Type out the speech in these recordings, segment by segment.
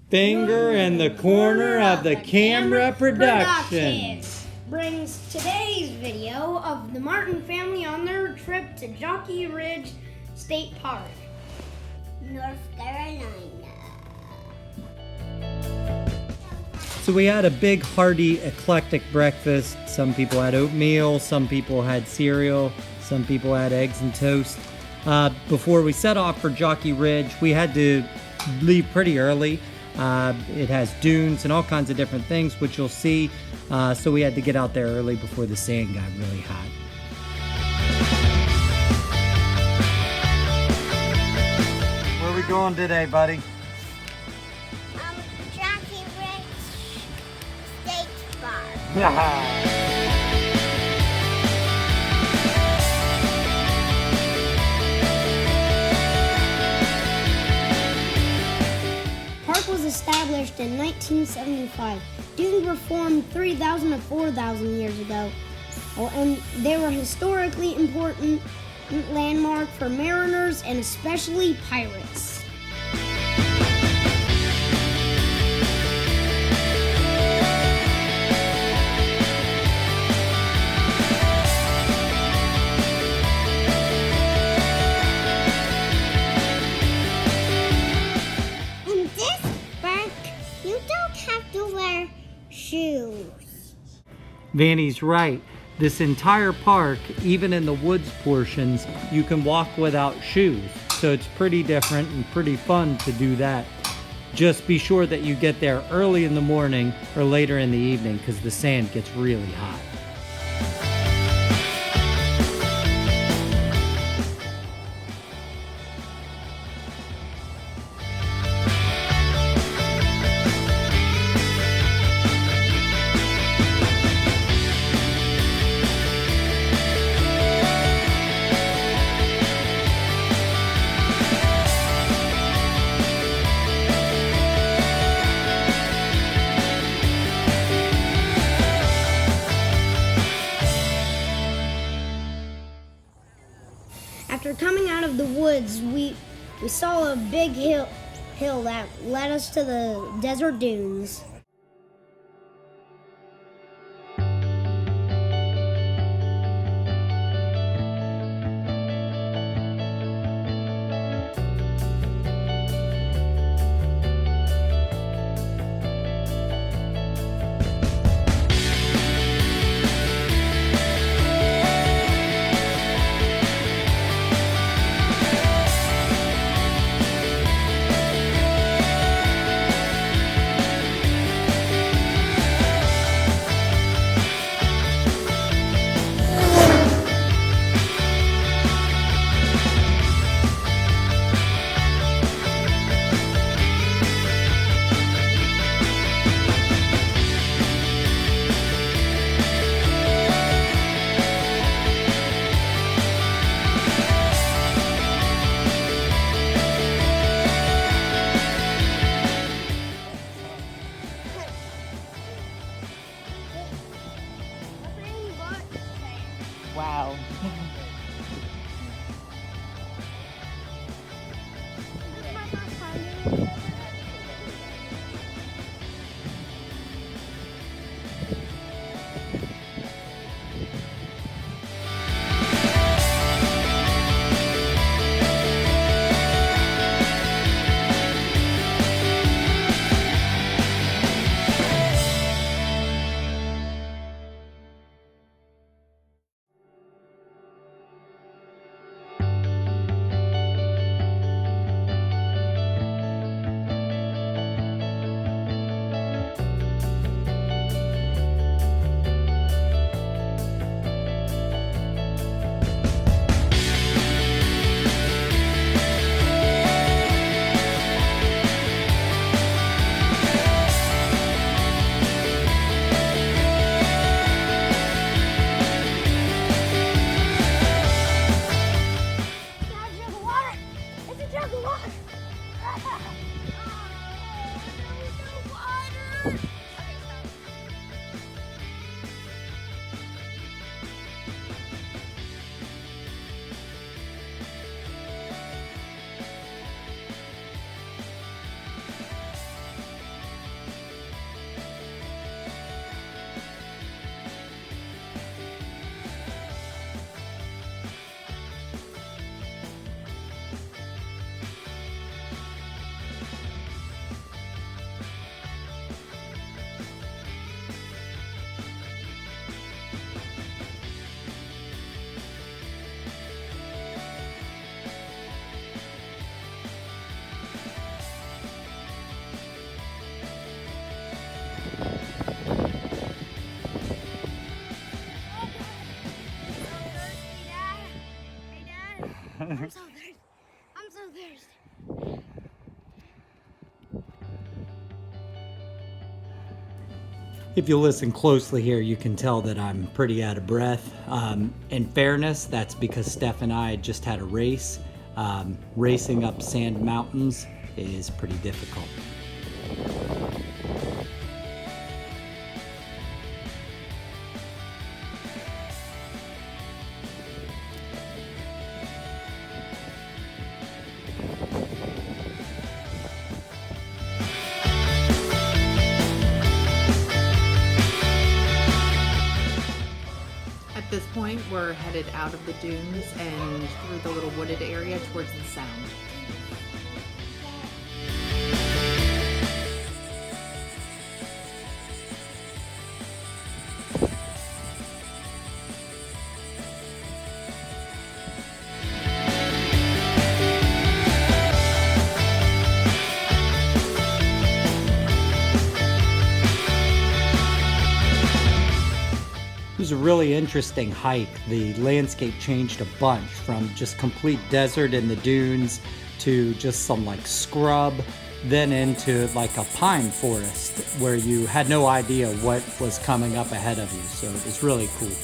Finger in the corner of the camera production. Brings today's video of the Martin family on their trip to Jockey Ridge State Park, North Carolina. So we had a big, hearty, eclectic breakfast. Some people had oatmeal, some people had cereal, some people had eggs and toast. Before we set off for Jockey Ridge, we had to leave pretty early. It has dunes and all kinds of different things, which you'll see. So we had to get out there early before the sand got really hot. Where are we going today, buddy? Jockey Ridge State Park. Was established in 1975. Dunes were formed 3,000 to 4,000 years ago, and they were historically important landmark for mariners and especially pirates. Shoes. Vanny's right. This entire park, even in the woods portions, you can walk without shoes. So it's pretty different and pretty fun to do that. Just be sure that you get there early in the morning or later in the evening because the sand gets really hot. After coming out of the woods, we saw a big hill that led us to the desert dunes. Wow. I'm so thirsty. I'm so thirsty. If you listen closely here, you can tell that I'm pretty out of breath. In fairness, that's because Steph and I just had a race. Racing up sand mountains is pretty difficult. At this point, we're headed out of the dunes and through the little wooded area towards the sound. It was a really interesting hike. The landscape changed a bunch from just complete desert in the dunes to just some like scrub, then into like a pine forest where you had no idea what was coming up ahead of you. So it was really cool.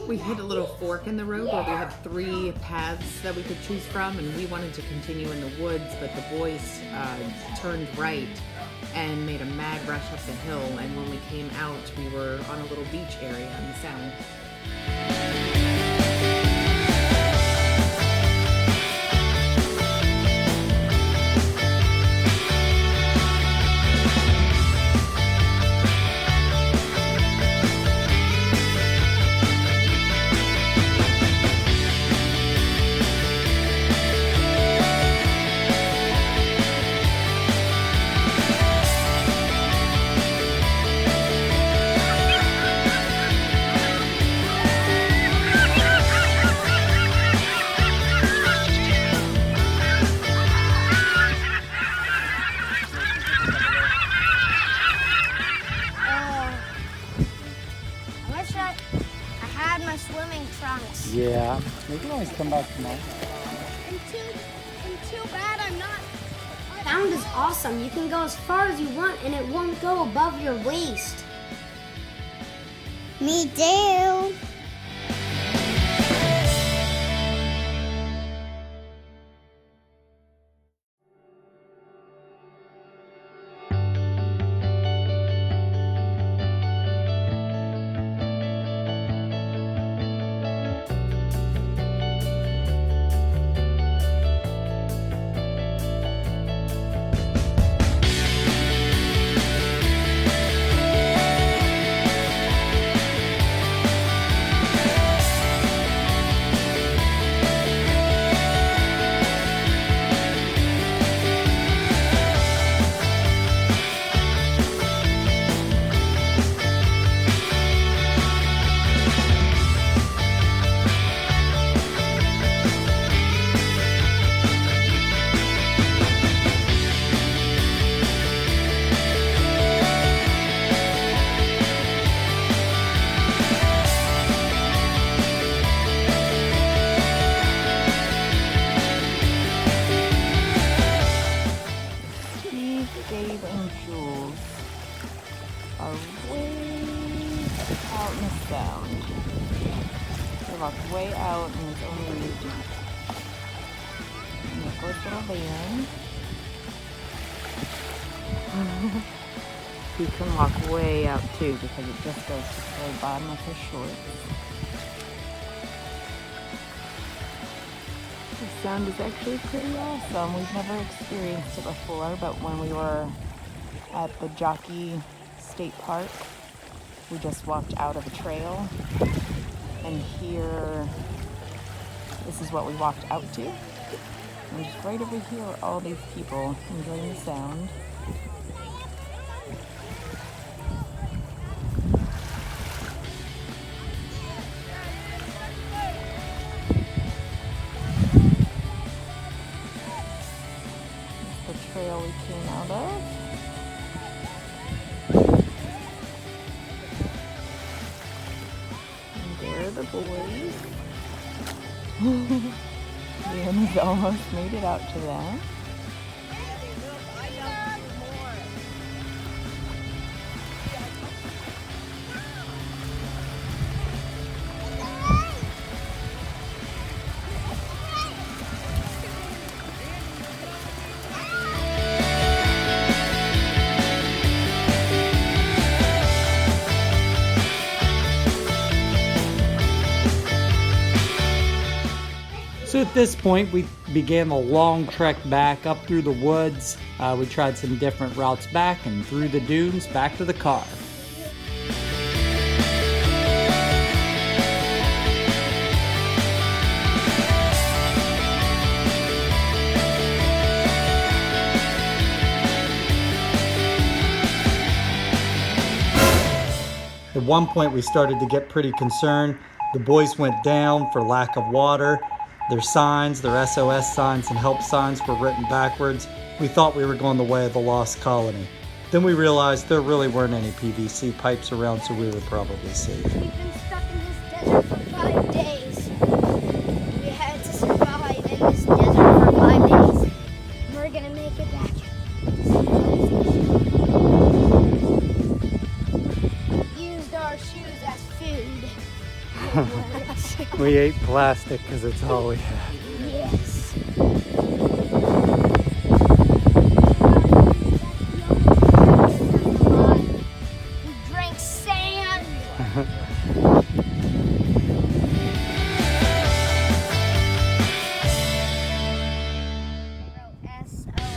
We hit a little fork in the road where we had 3 paths that we could choose from, and we wanted to continue in the woods, but the boys turned right and made a mad rush up the hill, and when we came out, we were on a little beach area in the sound. I wish I had my swimming trunks. Yeah, we can always come back tomorrow. And too bad I'm not. Sound is awesome. You can go as far as you want and it won't go above your waist. Me too. Dave and Jules are way out in the sound. They walked way out and it's only knee deep. And of course little van. He can walk way out too because it just goes to the very bottom of his shorts. The sound is actually pretty awesome. We've never experienced it before, but when we were at the Jockey State Park, we just walked out of a trail, and here, this is what we walked out to. And just right over here are all these people enjoying the sound. the boys. Leona's almost made it out to them. So at this point, we began a long trek back up through the woods. We tried some different routes back and through the dunes back to the car. At one point, we started to get pretty concerned. The boys went down for lack of water. Their signs, their SOS signs and help signs were written backwards. We thought we were going the way of the lost colony. Then we realized there really weren't any PVC pipes around, so we were probably safe. We've been stuck in this desert for 5 days. We had to survive in this desert for 5 days. We're gonna make it back. Used our shoes as food. We ate plastic because it's all we had. Yes. We drank sand.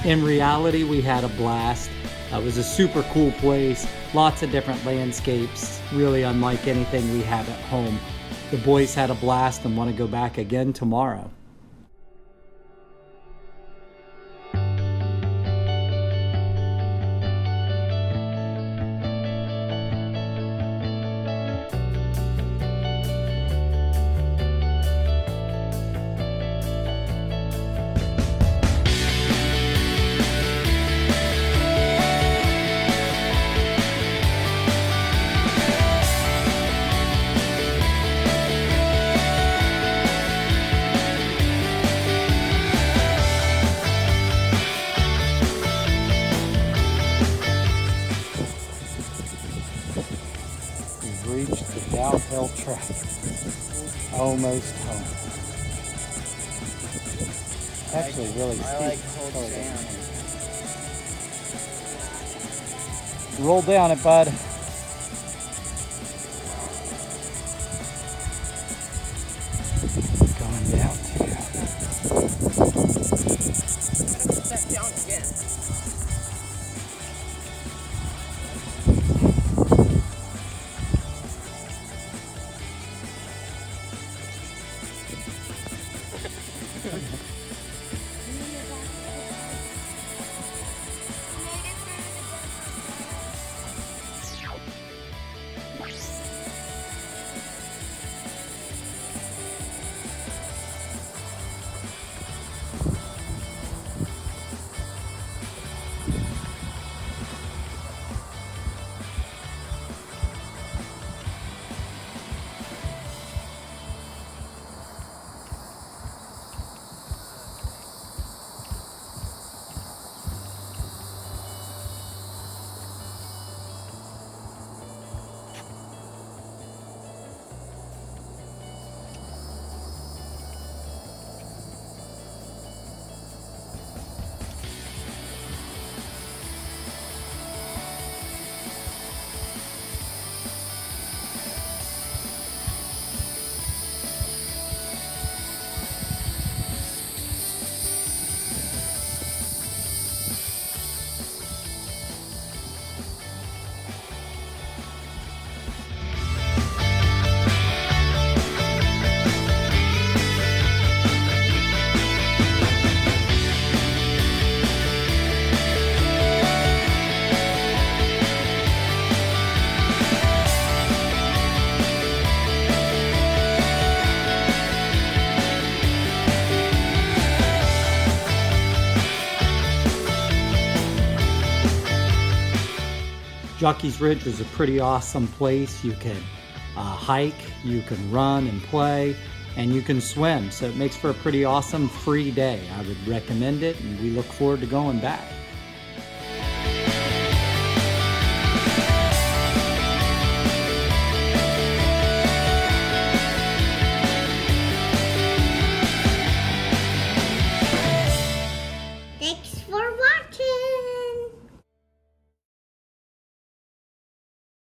In reality, we had a blast. It was a super cool place, lots of different landscapes, really unlike anything we have at home. The boys had a blast and want to go back again tomorrow. We've reached the downhill track. Almost home. Actually, really steep. I like hold down. Roll down it, bud. Going down too. Step down again. Jockey's Ridge was a pretty awesome place. You can hike, you can run and play, and you can swim. So it makes for a pretty awesome free day. I would recommend it, and we look forward to going back.